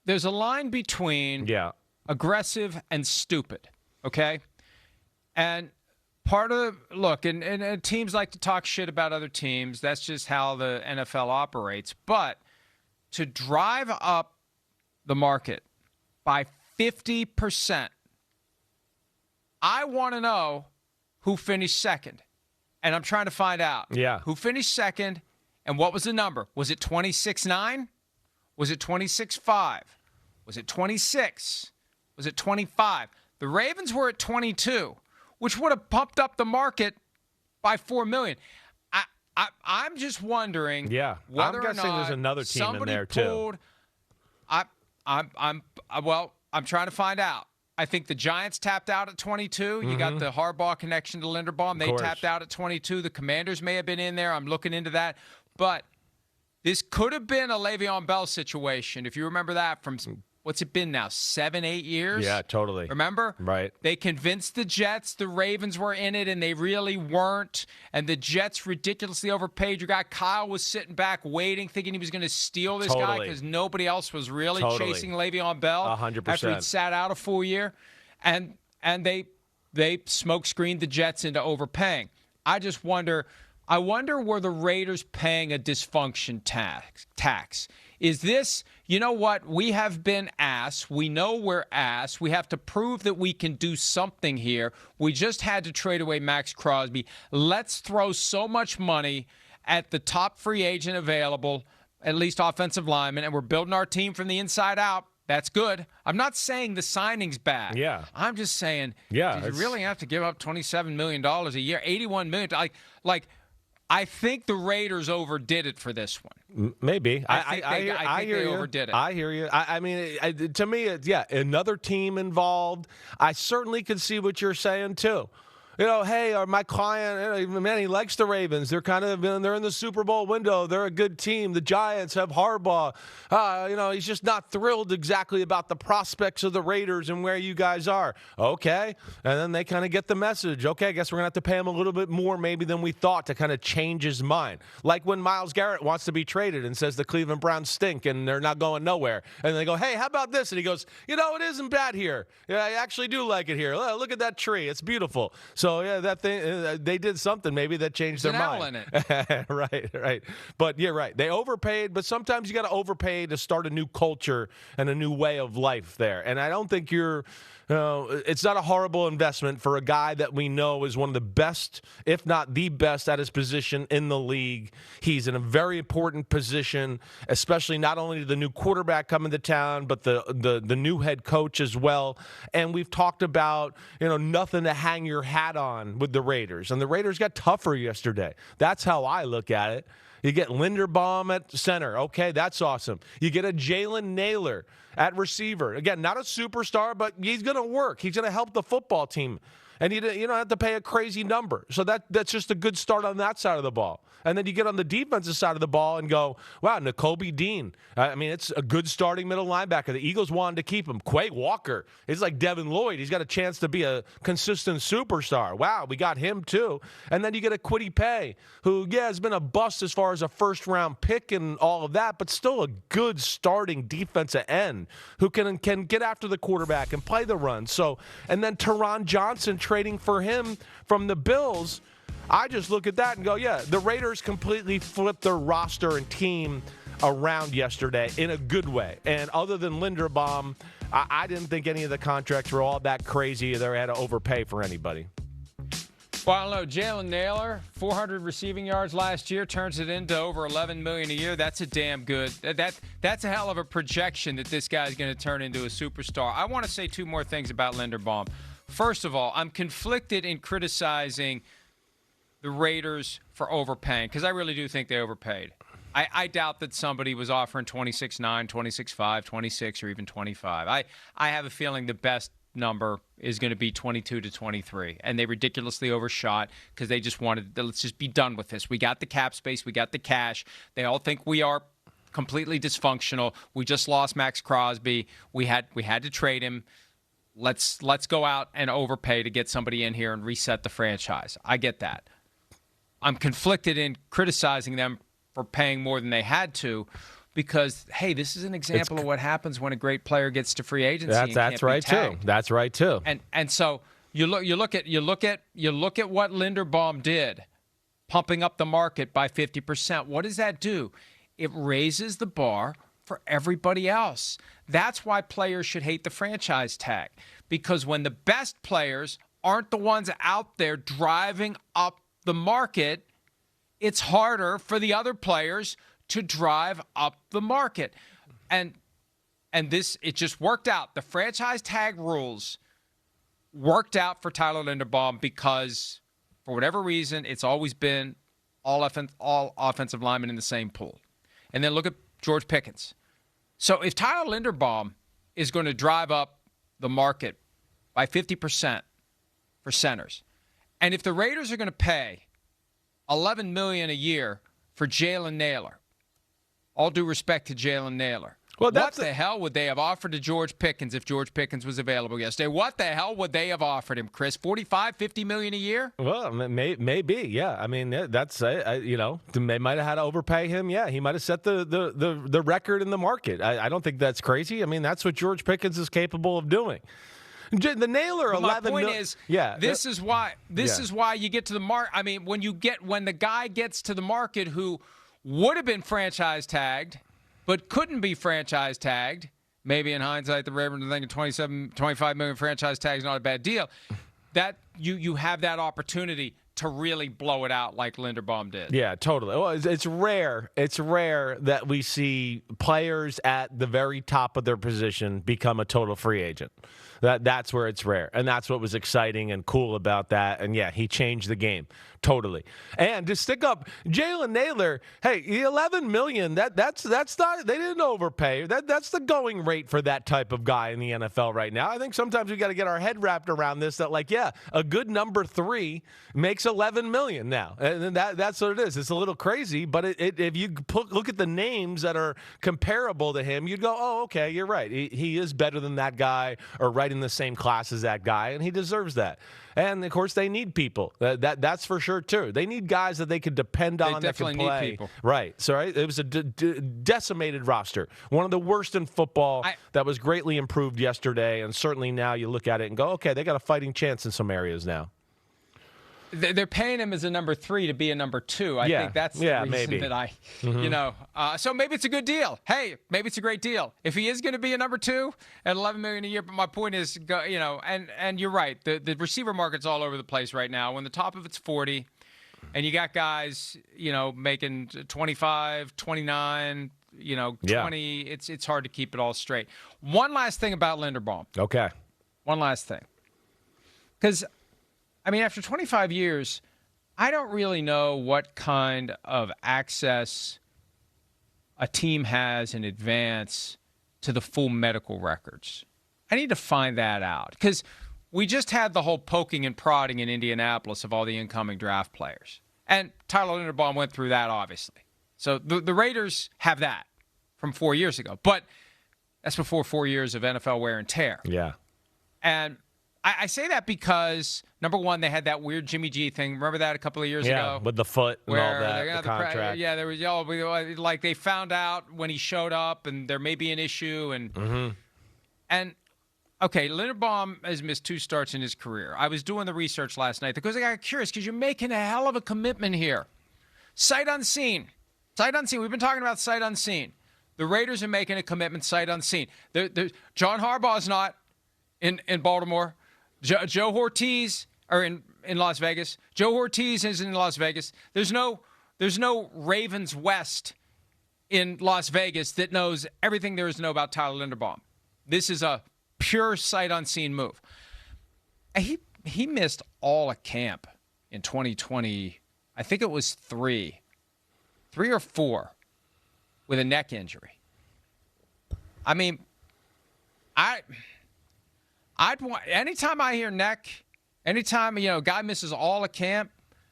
there's a line between aggressive and stupid, okay? And part of and teams like to talk shit about other teams. That's just how the NFL operates. But to drive up the market by 50%, I want to know who finished second. And I'm trying to find out who finished second and what was the number. Was it 26-9? Was it 26-5? Was it 26? Was it 25? The Ravens were at 22, which would have pumped up the market by $4 million. I'm just wondering whether or not there's another team in there too. I'm trying to find out. I think the Giants tapped out at 22. You got the Harbaugh connection to Linderbaum. They tapped out at 22. The Commanders may have been in there. I'm looking into that. But this could have been a Le'Veon Bell situation, if you remember that from what's it been now, 7-8 years? Yeah, totally. Remember? Right. They convinced the Jets the Ravens were in it, and they really weren't. And the Jets ridiculously overpaid. Your guy Kyle was sitting back waiting, thinking he was going to steal this guy because nobody else was really chasing Le'Veon Bell 100%. after he'd sat out a full year. And they smoke screened the Jets into overpaying. I just wonder, were the Raiders paying a dysfunction tax? Is this, you know what, we have been ass. We know we're ass. We have to prove that we can do something here. We just had to trade away Max Crosby. Let's throw so much money at the top free agent available, at least offensive lineman, and we're building our team from the inside out. That's good. I'm not saying the signing's bad. Yeah. I'm just saying, do you really have to give up $27 million a year, $81 million? Like, I think the Raiders overdid it for this one. Maybe. I think they overdid it. I hear you. I mean, to me, another team involved. I certainly can see what you're saying, too. You know, hey, my client, man, he likes the Ravens. They're they're in the Super Bowl window. They're a good team. The Giants have Harbaugh. He's just not thrilled exactly about the prospects of the Raiders and where you guys are. Okay. And then they kind of get the message. Okay, I guess we're going to have to pay him a little bit more maybe than we thought to kind of change his mind. Like when Myles Garrett wants to be traded and says the Cleveland Browns stink and they're not going nowhere. And they go, hey, how about this? And he goes, it isn't bad here. Yeah, I actually do like it here. Look at that tree. It's beautiful. So, that thing, they did something maybe that changed their mind. There's an owl in it. Right. But you're right. They overpaid, but sometimes you got to overpay to start a new culture and a new way of life there. And I don't think it's not a horrible investment for a guy that we know is one of the best, if not the best, at his position in the league. He's in a very important position, especially not only to the new quarterback coming to town, but the new head coach as well. And we've talked about, nothing to hang your hat on with the Raiders. And the Raiders got tougher yesterday. That's how I look at it. You get Linderbaum at center. Okay, that's awesome. You get a Jalen Naylor at receiver. Again, not a superstar, but he's going to work. He's going to help the football team. And you don't have to pay a crazy number. So that's just a good start on that side of the ball. And then you get on the defensive side of the ball and go, wow, Nakobe Dean. It's a good starting middle linebacker. The Eagles wanted to keep him. Quay Walker. It's like Devin Lloyd. He's got a chance to be a consistent superstar. Wow, we got him too. And then you get a Kwity Paye, who, has been a bust as far as a first-round pick and all of that, but still a good starting defensive end who can get after the quarterback and play the run. So, and then Teron Johnson trading for him from the Bills. I just look at that and go, the Raiders completely flipped their roster and team around yesterday in a good way. And other than Linderbaum, I didn't think any of the contracts were all that crazy. They had to overpay for anybody. Well, I don't know. Jalen Naylor, 400 receiving yards last year, turns it into over $11 million a year. That's a damn good. That's a hell of a projection that this guy's going to turn into a superstar. I want to say two more things about Linderbaum. First of all, I'm conflicted in criticizing the Raiders for overpaying because I really do think they overpaid. I doubt that somebody was offering 26.9, 26.5, 26, or even 25. I have a feeling the best number is going to be 22 to 23, and they ridiculously overshot because they just wanted let's just be done with this. We got the cap space, we got the cash. They all think we are completely dysfunctional. We just lost Max Crosby. We had to trade him. Let's go out and overpay to get somebody in here and reset the franchise. I get that. I'm conflicted in criticizing them for paying more than they had to, because, hey, this is an example of what happens when a great player gets to free agency. That's right too. That's right too. And so you look at what Linderbaum did, pumping up the market by 50%. What does that do? It raises the bar for everybody else. That's why players should hate the franchise tag, because when the best players aren't the ones out there driving up the market, it's harder for the other players to drive up the market. And this, it just worked out. The franchise tag rules worked out for Tyler Linderbaum because, for whatever reason, it's always been all offensive linemen in the same pool. And then look at George Pickens. So if Tyler Linderbaum is going to drive up the market by 50% for centers, and if the Raiders are going to pay $11 million a year for Jalen Nailor, all due respect to Jalen Nailor, what the hell would they have offered to George Pickens if George Pickens was available yesterday? What the hell would they have offered him, Chris? $45-50 million a year? Well, maybe, yeah. I mean, that's they might have had to overpay him. Yeah, he might have set the record in the market. I don't think that's crazy. I mean, that's what George Pickens is capable of doing. The Nailor 11. My point is, this is why you get to the market. I mean, when the guy gets to the market who would have been franchise tagged, but couldn't be franchise tagged. Maybe in hindsight, the Ravens are thinking $25 million franchise tag is not a bad deal. That you have that opportunity to really blow it out like Linderbaum did. Yeah, totally. Well, it's rare. It's rare that we see players at the very top of their position become a total free agent. That's where it's rare, and that's what was exciting and cool about that. And yeah, he changed the game totally. And to stick up Jalen Nailor, hey, $11 million. That's not. They didn't overpay. That's the going rate for that type of guy in the NFL right now. I think sometimes we got to get our head wrapped around this. That a good number 3 makes $11 million now, and that's what it is. It's a little crazy, but if you look at the names that are comparable to him, you'd go, oh, okay, you're right. He is better than that guy, or right in the same class as that guy, and he deserves that. And of course, they need people. That's for sure too. They need guys that they can depend on. They definitely that can play. Need people. Right. So it was a decimated roster, one of the worst in football. That was greatly improved yesterday, and certainly now you look at it and go, okay, they got a fighting chance in some areas now. They're paying him as a number 3 to be a number 2. I think that's the reason maybe. that so maybe it's a good deal. Hey, maybe it's a great deal. If he is going to be a number 2 at $11 million a year, but my point is, and you're right, the receiver market's all over the place right now. When the top of it's 40, and you got guys, making 25, 29, 20, it's hard to keep it all straight. One last thing about Linderbaum. Okay. One last thing. Because after 25 years, I don't really know what kind of access a team has in advance to the full medical records. I need to find that out because we just had the whole poking and prodding in Indianapolis of all the incoming draft players. And Tyler Linderbaum went through that, obviously. So the Raiders have that from 4 years ago. But that's before 4 years of NFL wear and tear. Yeah. And I say that because, number one, they had that weird Jimmy G thing. Remember that a couple of years ago? Yeah, with the foot and all that, the contract. There was, like they found out when he showed up and there may be an issue. And okay, Linderbaum has missed 2 starts in his career. I was doing the research last night because I got curious because you're making a hell of a commitment here. Sight unseen. Sight unseen. We've been talking about sight unseen. The Raiders are making a commitment sight unseen. John Harbaugh's not in Baltimore. Joe Ortiz are in Las Vegas. Joe Ortiz is in Las Vegas. There's no Ravens West in Las Vegas that knows everything there is to know about Tyler Linderbaum. This is a pure sight unseen move. He missed all of camp in 2020. I think it was 3 or 4 with a neck injury. I'd want, anytime I hear neck, anytime, a guy misses all of camp,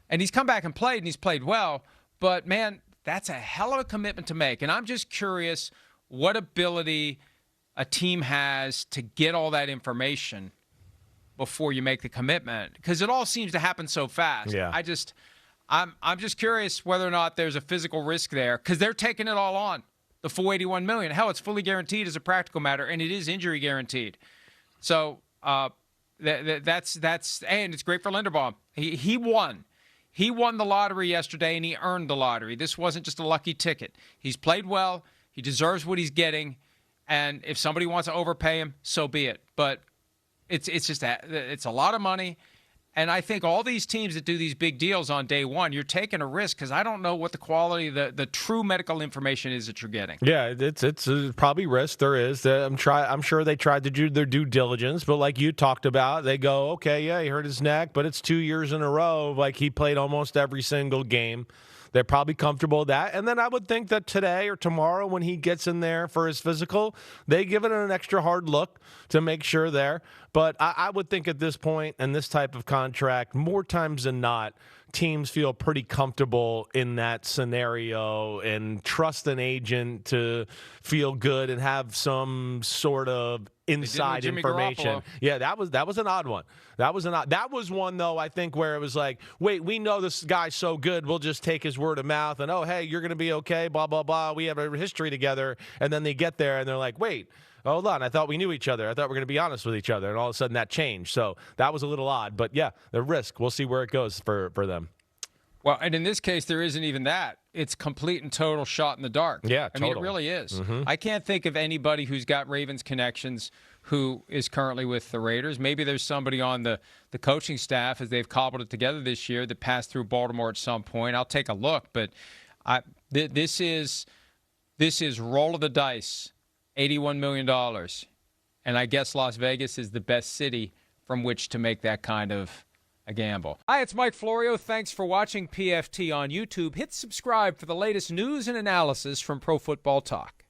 and he's come back and played, and he's played well, but, man, that's a hell of a commitment to make. And I'm just curious what ability a team has to get all that information before you make the commitment, because it all seems to happen so fast. Yeah. I'm just curious whether or not there's a physical risk there, because they're taking it all on. the full $81 million. Hell, it's fully guaranteed as a practical matter, and it is injury guaranteed. So that's and it's great for Linderbaum. He won. He won the lottery yesterday, and he earned the lottery. This wasn't just a lucky ticket. He's played well. He deserves what he's getting. And if somebody wants to overpay him, so be it. But it's just that it's a lot of money. And I think all these teams that do these big deals on day one, you're taking a risk because I don't know what the quality, the true medical information is that you're getting. Yeah, it's probably risk. There is. I'm sure they tried to do their due diligence, but like you talked about, they go, okay, yeah, he hurt his neck, but it's 2 years in a row. Like he played almost every single game. They're probably comfortable with that. And then I would think that today or tomorrow when he gets in there for his physical, they give it an extra hard look to make sure there. But I would think at this point and this type of contract, more times than not, teams feel pretty comfortable in that scenario and trust an agent to feel good and have some sort of inside information. Yeah, that was an odd one. That was one though, I think, where it was like, wait, we know this guy's so good, we'll just take his word of mouth and, oh, hey, you're going to be okay, blah, blah, blah. We have a history together. And then they get there and they're like, wait, hold on, I thought we knew each other. I thought we were going to be honest with each other. And all of a sudden that changed. So that was a little odd. But, yeah, the risk. We'll see where it goes for them. Well, and in this case, there isn't even that. It's complete and total shot in the dark. Yeah, I mean, it really is. Mm-hmm. I can't think of anybody who's got Ravens connections who is currently with the Raiders. Maybe there's somebody on the coaching staff as they've cobbled it together this year that passed through Baltimore at some point. I'll take a look, but this is roll of the dice, $81 million. And I guess Las Vegas is the best city from which to make that kind of a gamble. Hi, it's Mike Florio. Thanks for watching PFT on YouTube. Hit subscribe for the latest news and analysis from Pro Football Talk.